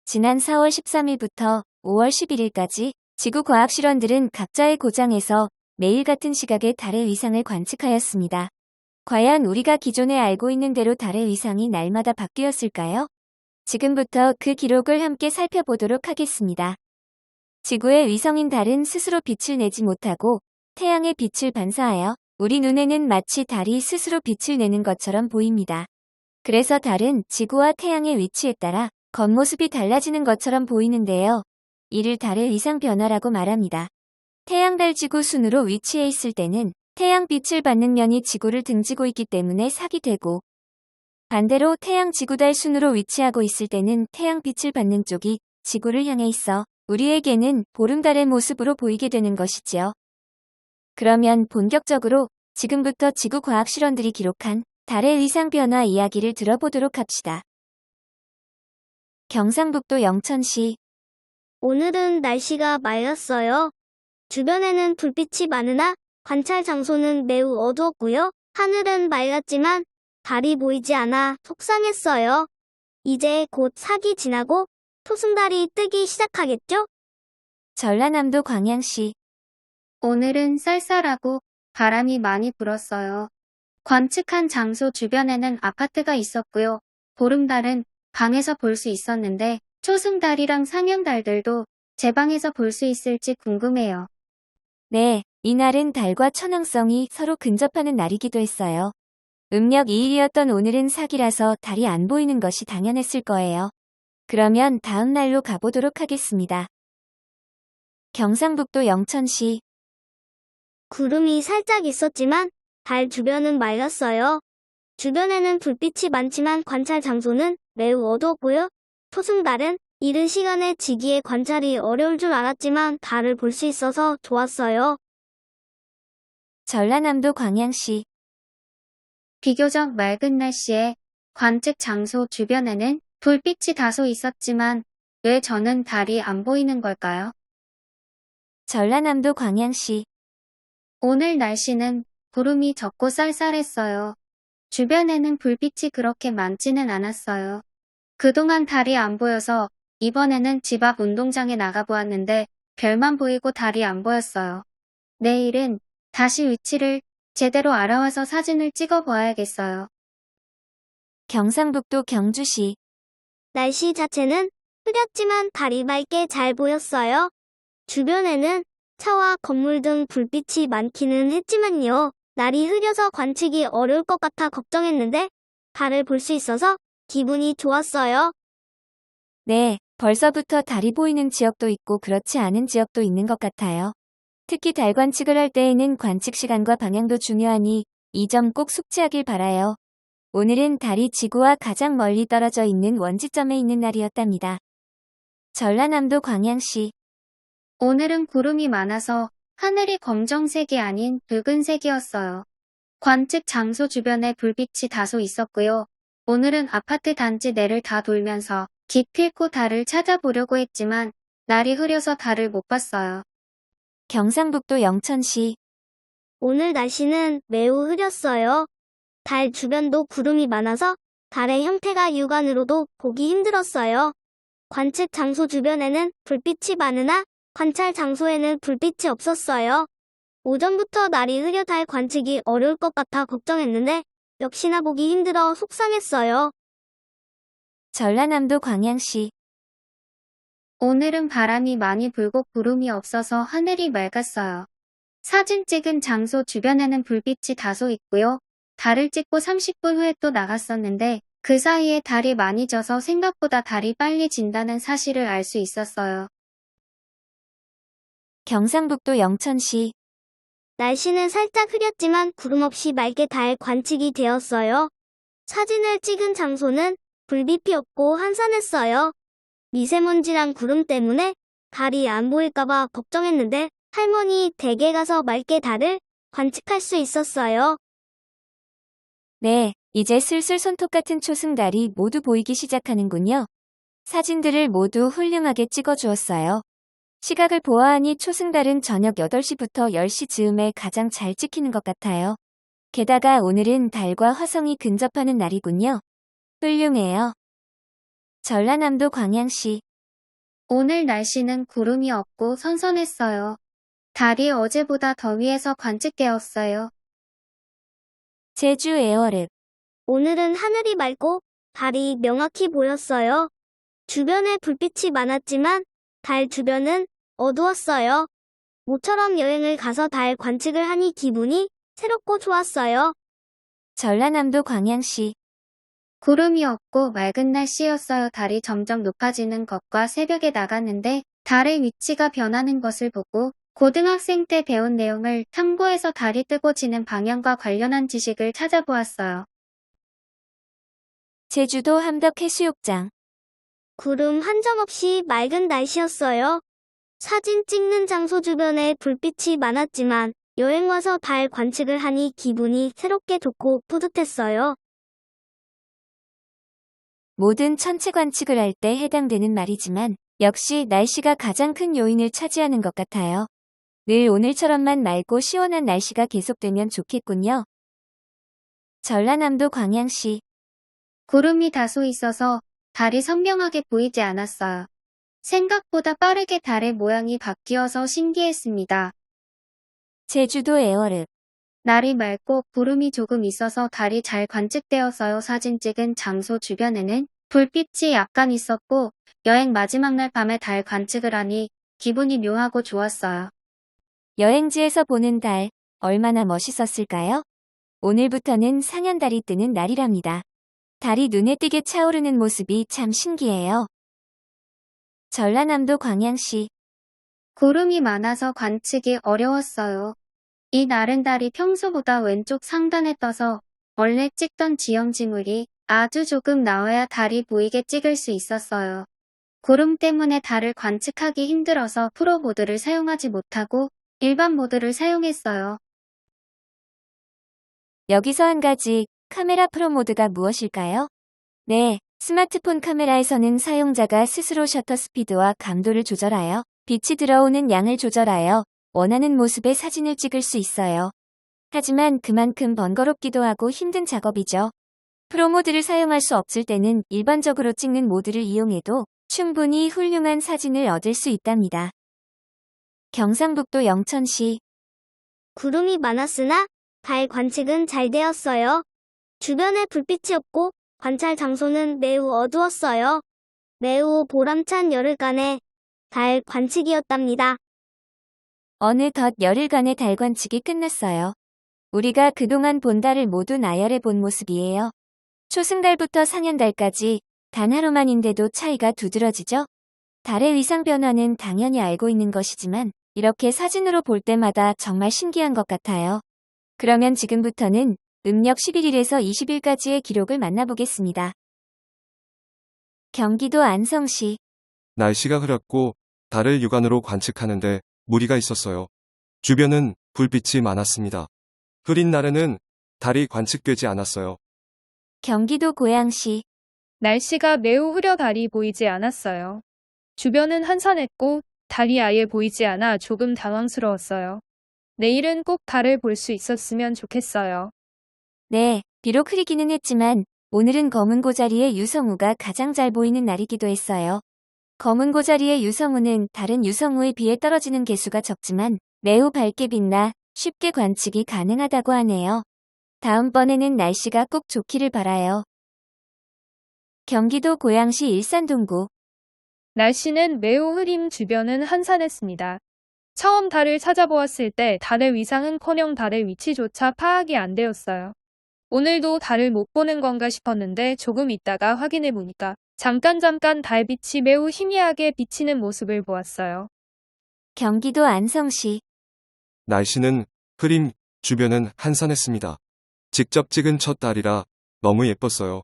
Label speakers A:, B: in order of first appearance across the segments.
A: 지난 4월 13일부터 5월 11일까지 지구 과학실험들은 각자의 고장에서 매일 같은 시각에 달의 위상을 관측하였습니다. 과연 우리가 기존에 알고 있는 대로 달의 위상이 날마다 바뀌었을까요? 지금부터 그 기록을 함께 살펴보도록 하겠습니다. 지구의 위성인 달은 스스로 빛을 내지 못하고 태양의 빛을 반사하여 우리 눈에는 마치 달이 스스로 빛을 내는 것처럼 보입니다. 그래서 달은 지구와 태양의 위치에 따라 겉모습이 달라지는 것처럼 보이는데요. 이를 달의 위상 변화라고 말합니다. 태양 달 지구 순으로 위치해 있을 때는 태양 빛을 받는 면이 지구를 등지고 있기 때문에 sak이 되고, 반대로 태양 지구 달 순으로 위치하고 있을 때는 태양 빛을 받는 쪽이 지구를 향해 있어 우리에게는 보름달의 모습으로 보이게 되는 것이지요. 그러면 본격적으로 지금부터 지구 과학 실험들이 기록한 달의 위상 변화 이야기를 들어보도록 합시다. 경상북도 영천시.
B: 오늘은 날씨가 맑았어요. 주변에는 불빛이 많으나 관찰 장소는 매우 어두웠고요. 하늘은 맑았지만 달이 보이지 않아 속상했어요. 이제 곧 sak이 지나고 토승달이 뜨기 시작하겠죠?
A: 전라남도 광양시.
C: 오늘은 쌀쌀하고 바람이 많이 불었어요. 관측한 장소 주변에는 아파트가 있었고요. 보름달은 방에서 볼 수 있었는데 초승달이랑 상형달들도 제 방에서 볼 수 있을지 궁금해요.
A: 네, 이날은 달과 천왕성이 서로 근접하는 날이기도 했어요. 음력 2일이었던 오늘은 sak이라서 달이 안 보이는 것이 당연했을 거예요. 그러면 다음 날로 가보도록 하겠습니다. 경상북도 영천시.
B: 구름이 살짝 있었지만 달 주변은 맑았어요. 주변에는 불빛이 많지만 관찰 장소는 매우 어두웠고요. 토승달은 이른 시간에 지기에 관찰이 어려울 줄 알았지만 달을 볼 수 있어서 좋았어요.
A: 전라남도 광양시.
C: 비교적 맑은 날씨에 관측 장소 주변에는 불빛이 다소 있었지만 왜 저는 달이 안 보이는 걸까요?
A: 전라남도 광양시.
C: 오늘 날씨는 구름이 적고 쌀쌀했어요. 주변에는 불빛이 그렇게 많지는 않았어요. 그동안 달이 안 보여서 이번에는 집 앞 운동장에 나가보았는데 별만 보이고 달이 안 보였어요. 내일은 다시 위치를 제대로 알아와서 사진을 찍어보아야겠어요.
A: 경상북도 경주시.
B: 날씨 자체는 흐렸지만 달이 맑게 잘 보였어요. 주변에는 차와 건물 등 불빛이 많기는 했지만요. 날이 흐려서 관측이 어려울 것 같아 걱정했는데 달을 볼 수 있어서 기분이 좋았어요.
A: 네, 벌써부터 달이 보이는 지역도 있고 그렇지 않은 지역도 있는 것 같아요. 특히 달 관측을 할 때에는 관측 시간과 방향도 중요하니 이 점 꼭 숙지하길 바라요. 오늘은 달이 지구와 가장 멀리 떨어져 있는 원지점에 있는 날이었답니다. 전라남도 광양시.
C: 오늘은 구름이 많아서 하늘이 검정색이 아닌 붉은색이었어요. 관측 장소 주변에 불빛이 다소 있었고요. 오늘은 아파트 단지 내를 다 돌면서 기필코 달을 찾아보려고 했지만 날이 흐려서 달을 못 봤어요.
A: 경상북도 영천시.
B: 오늘 날씨는 매우 흐렸어요. 달 주변도 구름이 많아서 달의 형태가 육안으로도 보기 힘들었어요. 관측 장소 주변에는 불빛이 많으나 관찰 장소에는 불빛이 없었어요. 오전부터 날이 흐려 달 관측이 어려울 것 같아 걱정했는데 역시나 보기 힘들어 속상했어요.
A: 전라남도 광양시.
C: 오늘은 바람이 많이 불고 구름이 없어서 하늘이 맑았어요. 사진 찍은 장소 주변에는 불빛이 다소 있고요. 달을 찍고 30분 후에 또 나갔었는데 그 사이에 달이 많이 져서 생각보다 달이 빨리 진다는 사실을 알 수 있었어요.
A: 경상북도 영천시.
B: 날씨는 살짝 흐렸지만 구름 없이 맑게 달 관측이 되었어요. 사진을 찍은 장소는 불빛이 없고 한산했어요. 미세먼지랑 구름 때문에 달이 안 보일까봐 걱정했는데 할머니 댁에 가서 맑게 달을 관측할 수 있었어요.
A: 네, 이제 슬슬 손톱 같은 초승달이 모두 보이기 시작하는군요. 사진들을 모두 훌륭하게 찍어주었어요. 시각을 보아하니 초승달은 저녁 8시부터 10시 즈음에 가장 잘 찍히는 것 같아요. 게다가 오늘은 달과 화성이 근접하는 날이군요. 훌륭해요. 전라남도 광양시.
C: 오늘 날씨는 구름이 없고 선선했어요. 달이 어제보다 더 위에서 관측되었어요.
A: 제주 에어랩.
B: 오늘은 하늘이 맑고 달이 명확히 보였어요. 주변에 불빛이 많았지만 달 주변은 어두웠어요. 모처럼 여행을 가서 달 관측을 하니 기분이 새롭고 좋았어요.
A: 전라남도 광양시.
C: 구름이 없고 맑은 날씨였어요. 달이 점점 높아지는 것과 새벽에 나갔는데 달의 위치가 변하는 것을 보고 고등학생 때 배운 내용을 참고해서 달이 뜨고 지는 방향과 관련한 지식을 찾아보았어요.
A: 제주도 함덕해수욕장.
B: 구름 한 점 없이 맑은 날씨였어요. 사진 찍는 장소 주변에 불빛이 많았지만 여행 와서 달 관측을 하니 기분이 새롭게 좋고 뿌듯했어요.
A: 모든 천체 관측을 할 때 해당되는 말이지만 역시 날씨가 가장 큰 요인을 차지하는 것 같아요. 늘 오늘처럼만 맑고 시원한 날씨가 계속되면 좋겠군요. 전라남도 광양시.
C: 구름이 다소 있어서 달이 선명하게 보이지 않았어요. 생각보다 빠르게 달의 모양이 바뀌어서 신기했습니다.
A: 제주도 에어랩.
C: 날이 맑고 구름이 조금 있어서 달이 잘 관측되었어요. 사진 찍은 장소 주변에는 불빛이 약간 있었고 여행 마지막 날 밤에 달 관측을 하니 기분이 묘하고 좋았어요.
A: 여행지에서 보는 달, 얼마나 멋있었을까요? 오늘부터는 상현달이 뜨는 날이랍니다. 달이 눈에 띄게 차오르는 모습이 참 신기해요. 전라남도 광양시.
C: 구름이 많아서 관측이 어려웠어요. 이 날은 달이 평소보다 왼쪽 상단에 떠서 원래 찍던 지형지물이 아주 조금 나와야 달이 보이게 찍을 수 있었어요. 구름 때문에 달을 관측하기 힘들어서 프로 모드를 사용하지 못하고 일반 모드를 사용했어요.
A: 여기서 한 가지, 카메라 프로 모드가 무엇일까요? 네, 스마트폰 카메라에서는 사용자가 스스로 셔터 스피드와 감도를 조절하여 빛이 들어오는 양을 조절하여 원하는 모습의 사진을 찍을 수 있어요. 하지만 그만큼 번거롭기도 하고 힘든 작업이죠. 프로 모드를 사용할 수 없을 때는 일반적으로 찍는 모드를 이용해도 충분히 훌륭한 사진을 얻을 수 있답니다. 경상북도 영천시.
B: 구름이 많았으나 달 관측은 잘 되었어요. 주변에 불빛이 없고 관찰 장소는 매우 어두웠어요. 매우 보람찬 열흘간의 달 관측이었답니다.
A: 어느덧 열흘간의 달 관측이 끝났어요. 우리가 그동안 본 달을 모두 나열해 본 모습이에요. 초승달부터 상현달까지 단 하루만인데도 차이가 두드러지죠? 달의 위상 변화는 당연히 알고 있는 것이지만 이렇게 사진으로 볼 때마다 정말 신기한 것 같아요. 그러면 지금부터는 음력 11일에서 20일까지의 기록을 만나보겠습니다. 경기도 안성시.
D: 날씨가 흐렸고 달을 육안으로 관측하는데 무리가 있었어요. 주변은 불빛이 많았습니다. 흐린 날에는 달이 관측되지 않았어요.
A: 경기도 고양시.
E: 날씨가 매우 흐려 달이 보이지 않았어요. 주변은 한산했고 달이 아예 보이지 않아 조금 당황스러웠어요. 내일은 꼭 달을 볼 수 있었으면 좋겠어요.
A: 네, 비록 흐리기는 했지만 오늘은 검은 고자리의 유성우가 가장 잘 보이는 날이기도 했어요. 검은 고자리의 유성우는 다른 유성우에 비해 떨어지는 개수가 적지만 매우 밝게 빛나 쉽게 관측이 가능하다고 하네요. 다음번에는 날씨가 꼭 좋기를 바라요. 경기도 고양시 일산동구.
E: 날씨는 매우 흐림 주변은 한산했습니다. 처음 달을 찾아보았을 때 달의 위상은커녕 달의 위치조차 파악이 안 되었어요. 오늘도 달을 못 보는 건가 싶었는데 조금 있다가 확인해 보니까 잠깐 달빛이 매우 희미하게 비치는 모습을 보았어요.
A: 경기도 안성시.
D: 날씨는 흐림, 주변은 한산했습니다. 직접 찍은 첫 달이라 너무 예뻤어요.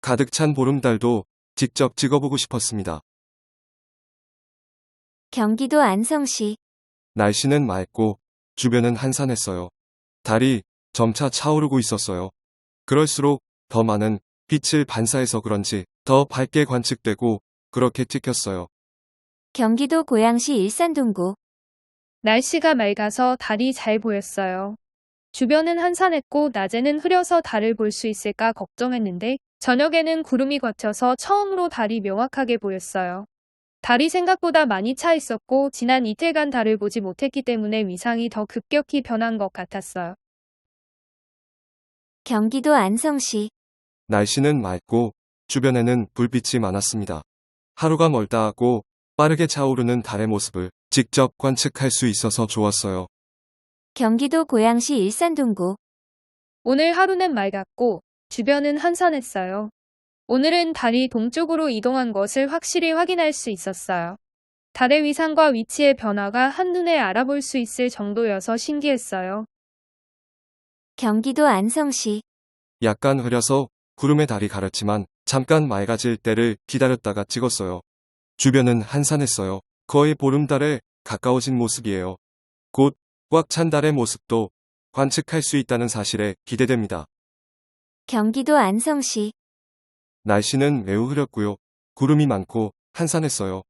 D: 가득 찬 보름달도 직접 찍어보고 싶었습니다.
A: 경기도 안성시.
D: 날씨는 맑고 주변은 한산했어요. 달이 점차 차오르고 있었어요. 그럴수록 더 많은 빛을 반사해서 그런지 더 밝게 관측되고 그렇게 찍혔어요.
A: 경기도 고양시 일산동구.
E: 날씨가 맑아서 달이 잘 보였어요. 주변은 한산했고 낮에는 흐려서 달을 볼 수 있을까 걱정했는데 저녁에는 구름이 걷혀서 처음으로 달이 명확하게 보였어요. 달이 생각보다 많이 차 있었고 지난 이틀간 달을 보지 못했기 때문에 위상이 더 급격히 변한 것 같았어요.
A: 경기도 안성시.
D: 날씨는 맑고 주변에는 불빛이 많았습니다. 하루가 멀다 하고 빠르게 차오르는 달의 모습을 직접 관측할 수 있어서 좋았어요.
A: 경기도 고양시 일산동구.
E: 오늘 하루는 맑았고 주변은 한산했어요. 오늘은 달이 동쪽으로 이동한 것을 확실히 확인할 수 있었어요. 달의 위상과 위치의 변화가 한눈에 알아볼 수 있을 정도여서 신기했어요.
A: 경기도 안성시.
D: 약간 흐려서 구름에 달이 가렸지만 잠깐 맑아질 때를 기다렸다가 찍었어요. 주변은 한산했어요. 거의 보름달에 가까워진 모습이에요. 곧 꽉 찬 달의 모습도 관측할 수 있다는 사실에 기대됩니다.
A: 경기도 안성시.
D: 날씨는 매우 흐렸고요. 구름이 많고 한산했어요.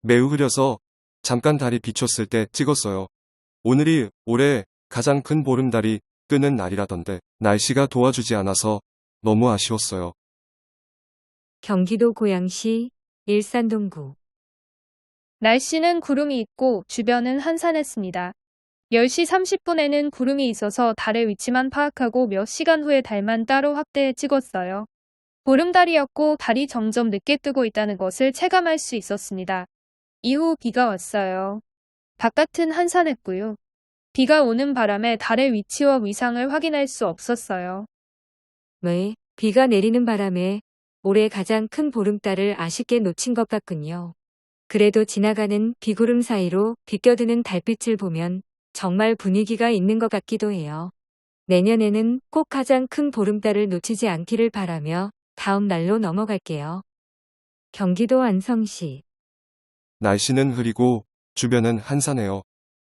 D: 매우 흐려서 잠깐 달이 비쳤을 때 찍었어요. 오늘이 올해 가장 큰 보름달이 뜨는 날이라던데 날씨가 도와주지 않아서 너무 아쉬웠어요.
F: 경기도 고양시 일산동구.
E: 날씨는 구름이 있고 주변은 한산했습니다. 10시 30분에는 구름이 있어서 달의 위치만 파악하고 몇 시간 후에 달만 따로 확대해 찍었어요. 보름달이었고 달이 점점 늦게 뜨고 있다는 것을 체감할 수 있었습니다. 이후 비가 왔어요. 바깥은 한산했고요. 비가 오는 바람에 달의 위치와 위상을 확인할 수 없었어요.
F: 네, 비가 내리는 바람에 올해 가장 큰 보름달을 아쉽게 놓친 것 같군요. 그래도 지나가는 비구름 사이로 비껴드는 달빛을 보면 정말 분위기가 있는 것 같기도 해요. 내년에는 꼭 가장 큰 보름달을 놓치지 않기를 바라며 다음 날로 넘어갈게요. 경기도 안성시.
D: 날씨는 흐리고 주변은 한산해요.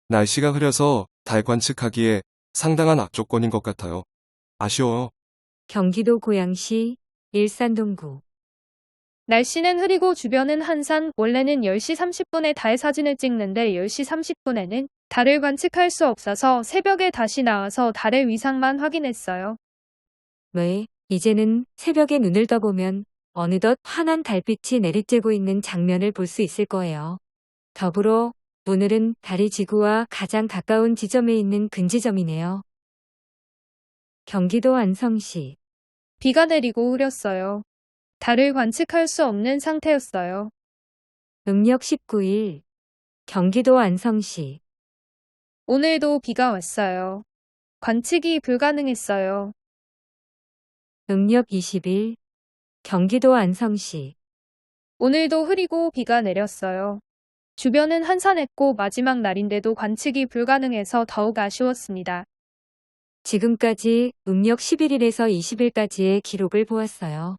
D: 날씨가 흐려서 달 관측하기에 상당한 악조건인 것 같아요. 아쉬워요.
F: 경기도 고양시 일산동구.
E: 날씨는 흐리고 주변은 한산. 원래는 10시 30분에 달 사진을 찍는데 10시 30분에는 달을 관측할 수 없어서 새벽에 다시 나와서 달의 위상만 확인했어요.
F: 네, 이제는 새벽에 눈을 떠보면 어느덧 환한 달빛이 내리쬐고 있는 장면을 볼 수 있을 거예요. 더불어 오늘은 달이 지구와 가장 가까운 지점에 있는 근지점이네요. 경기도 안성시.
E: 비가 내리고 흐렸어요. 달을 관측할 수 없는 상태였어요.
F: 음력 19일. 경기도 안성시.
E: 오늘도 비가 왔어요. 관측이 불가능했어요.
F: 음력 20일. 경기도 안성시.
E: 오늘도 흐리고 비가 내렸어요. 주변은 한산했고 마지막 날인데도 관측이 불가능해서 더욱 아쉬웠습니다.
F: 지금까지 음력 11일에서 20일까지의 기록을 보았어요.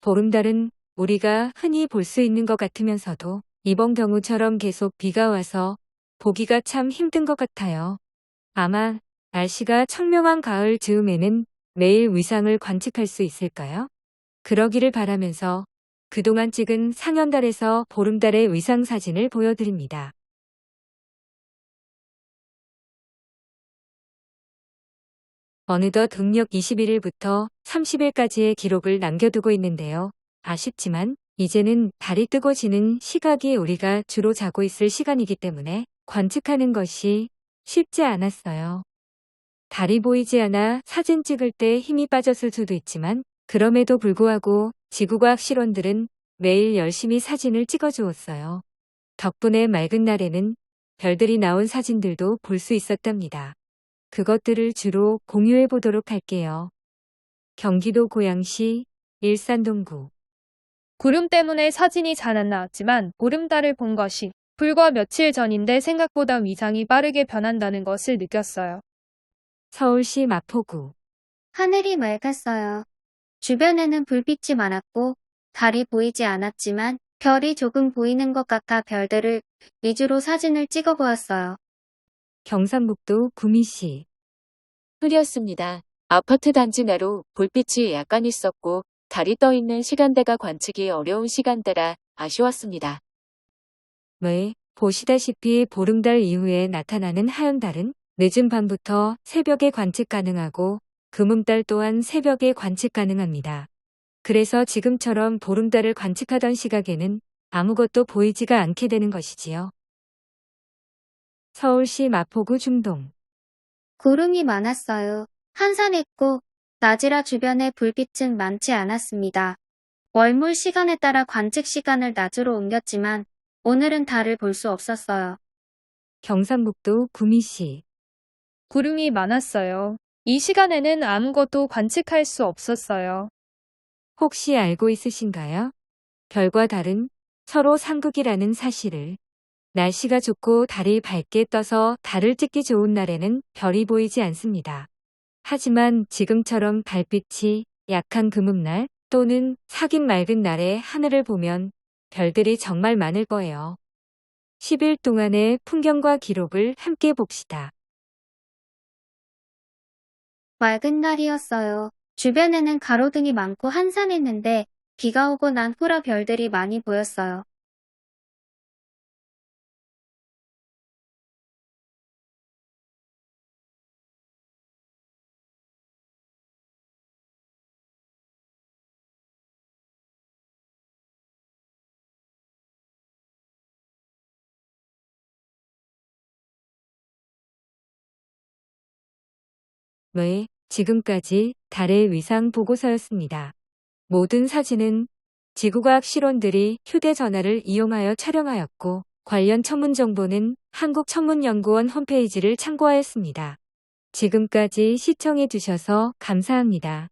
F: 보름달은 우리가 흔히 볼 수 있는 것 같으면서도 이번 경우처럼 계속 비가 와서 보기가 참 힘든 것 같아요. 아마 날씨가 청명한 가을 즈음에는 매일 위상을 관측할 수 있을까요? 그러기를 바라면서 그동안 찍은 상현달에서 보름달의 위상 사진을 보여드립니다. 어느덧 음력 21일부터 30일까지의 기록을 남겨두고 있는데요. 아쉽지만 이제는 달이 뜨고 지는 시각이 우리가 주로 자고 있을 시간이기 때문에 관측하는 것이 쉽지 않았어요. 달이 보이지 않아 사진 찍을 때 힘이 빠졌을 수도 있지만 그럼에도 불구하고 지구과학 실원들은 매일 열심히 사진을 찍어주었어요. 덕분에 맑은 날에는 별들이 나온 사진들도 볼 수 있었답니다. 그것들을 주로 공유해 보도록 할게요. 경기도 고양시 일산동구.
E: 구름 때문에 사진이 잘 안 나왔지만 보름달을 본 것이 불과 며칠 전인데 생각보다 위상이 빠르게 변한다는 것을 느꼈어요.
F: 서울시 마포구.
C: 하늘이 맑았어요. 주변에는 불빛이 많았고 달이 보이지 않았지만 별이 조금 보이는 것 같아 별들을 위주로 사진을 찍어 보았어요.
F: 경상북도 구미시.
G: 흐렸습니다. 아파트 단지 내로 불빛이 약간 있었고 달이 떠 있는 시간대가 관측이 어려운 시간대라 아쉬웠습니다.
F: 네, 보시다시피 보름달 이후에 나타나는 하얀 달은 늦은 밤부터 새벽에 관측 가능하고 금음달 또한 새벽에 관측 가능합니다. 그래서 지금처럼 보름달을 관측하던 시각에는 아무것도 보이지가 않게 되는 것이지요. 서울시 마포구 중동.
C: 구름이 많았어요. 한산했고 낮이라 주변에 불빛은 많지 않았습니다. 월몰 시간에 따라 관측 시간을 낮으로 옮겼지만 오늘은 달을 볼 수 없었어요.
F: 경상북도 구미시.
E: 구름이 많았어요. 이 시간에는 아무것도 관측할 수 없었어요.
F: 혹시 알고 있으신가요? 별과 달은 서로 상극이라는 사실을. 날씨가 좋고 달이 밝게 떠서 달을 찍기 좋은 날에는 별이 보이지 않습니다. 하지만 지금처럼 달빛이 약한 금음날 또는 사긴 맑은 날에 하늘을 보면 별들이 정말 많을 거예요. 10일 동안의 풍경과 기록을 함께 봅시다.
C: 맑은 날이었어요. 주변에는 가로등이 많고 한산했는데 비가 오고 난 후라 별들이 많이 보였어요.
F: 네, 지금까지 달의 위상 보고서였습니다. 모든 사진은 지구과학 실원들이 휴대전화를 이용하여 촬영하였고 관련 천문 정보는 한국천문연구원 홈페이지를 참고하였습니다. 지금까지 시청해 주셔서 감사합니다.